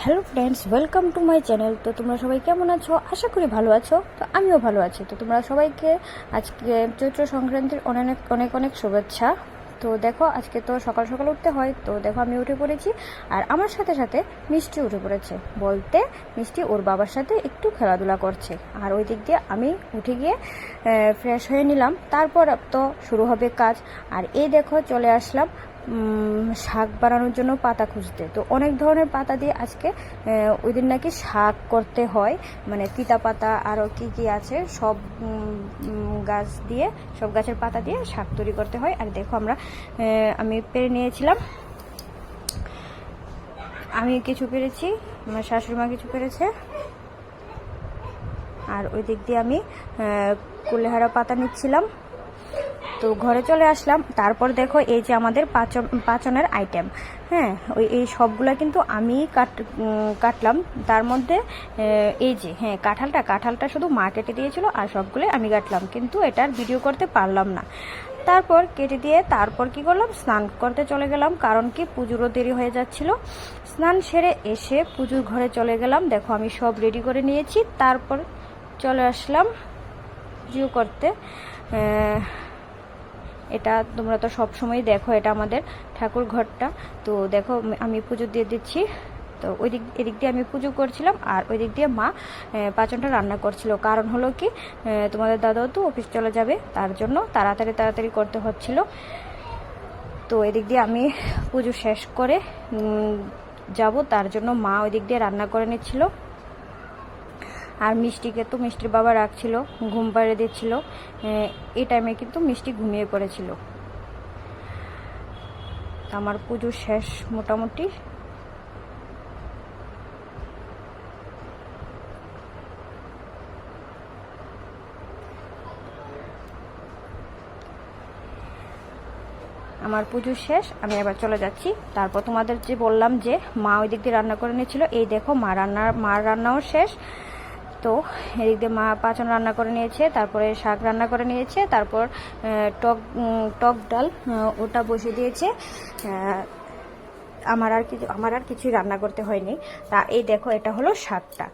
Hello friends, welcome to my channel. তো তোমরা সবাই কেমন আছো? আশা করি ভালো আছো। তো আমিও ভালো আছি। তো তোমরা সবাইকে আজকে চৈত্র সংক্রান্তির অনেক অনেক অনেক শুভেচ্ছা। তো দেখো, আজকে তো সকাল সকাল উঠতে হয়। তো দেখো, আমি উঠে পড়েছি আর আমার সাথে সাথে মিষ্টি উঠে পড়েছে। বলতে মিষ্টি ওর বাবার সাথে একটু খেলাধুলা করছে, আর ওই দিক দিয়ে আমি উঠে গিয়ে ফ্রেশ হয়ে নিলাম। তারপর তো শুরু হবে কাজ। আর এই দেখো, চলে আসলাম শাক বানানোর জন্য পাতা খুঁজতে। তো অনেক ধরনের পাতা দিয়ে আজকে ওই দিন নাকি শাক করতে হয়, মানে তিতা পাতা আরও কি কি আছে সব গাছ দিয়ে, সব গাছের পাতা দিয়ে শাক তৈরি করতে হয়। আর দেখো, আমি পেরে নিয়েছিলাম, আমি কিছু পেরেছি, আমার শাশুড়ি মা কিছু পেরেছে। আর ওই দিক দিয়ে আমি কুলেহারা পাতা নিচ্ছিলাম। তো ঘরে চলে আসলাম। তারপর দেখো, এই যে আমাদের পাচনের আইটেম, হ্যাঁ, এই সবগুলা কিন্তু আমি কাটলাম। তার মধ্যে এই যে, হ্যাঁ, কাঁঠালটা শুধু মা কেটে দিয়েছিল, আর সবগুলো আমি কাটলাম, কিন্তু এটার ভিডিও করতে পারলাম না। তারপর কেটে দিয়ে তারপর কি করলাম, স্নান করতে চলে গেলাম, কারণ কি পুজোরও দেরি হয়ে যাচ্ছিল। স্নান সেরে এসে পুজোর ঘরে চলে গেলাম। দেখো, আমি সব রেডি করে নিয়েছি। তারপর চলে আসলাম পুজো করতে। এটা তোমরা তো সব সময় দেখো, এটা আমাদের ঠাকুর ঘরটা। তো দেখো, আমি পুজো দিয়ে দিচ্ছি। তো এদিক দিয়ে আমি পুজো করছিলাম, আর ওই দিক দিয়ে মা পাচনটা রান্না করছিল। কারণ হলো কি, তোমাদের দাদাও তো অফিস চলে যাবে, তার জন্য তাড়াতাড়ি তাড়াতাড়ি করতে হচ্ছিল। তো এদিক দিয়ে আমি পুজো শেষ করে যাব, তার জন্য মা ওই দিক দিয়ে রান্না করে নিচ্ছিল। আর মিষ্টিকে তো মিষ্টির বাবা রাখছিল, ঘুম পাড়িয়ে দিচ্ছিল। এই টাইমে কিন্তু মিষ্টি ঘুমিয়ে পড়েছিল। আমার পুজো শেষ মোটামুটি। আমার পুজো শেষ, আমি এবার চলে যাচ্ছি। তারপর তোমাদের যে বললাম যে মা ওই দিক দিয়ে রান্না করে নিয়েছিল, এই দেখো মার রান্নাও শেষ। তো এদিক দিয়ে মা পাচন রান্না করে নিয়েছে, তারপরে শাক রান্না করে নিয়েছে, তারপর টক ডাল ওটা বসিয়ে দিয়েছে। আমার আর কিছুই রান্না করতে হয়নি। তা এই দেখো, এটা হলো শাকটা।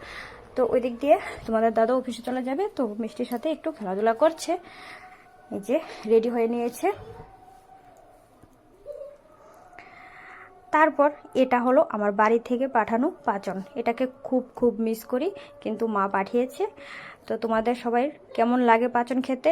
তো ওই দিক দিয়ে তোমাদের দাদা অফিসে চলে যাবে, তো মিষ্টির সাথে একটু খেলাধুলা করছে। এই যে রেডি হয়ে নিয়েছে। তারপর এটা হলো আমার বাড়ি থেকে পাঠানো পাচন। এটাকে খুব খুব মিস করি, কিন্তু মা পাঠিয়েছে। তো তোমাদের সবাই কেমন লাগে পাচন খেতে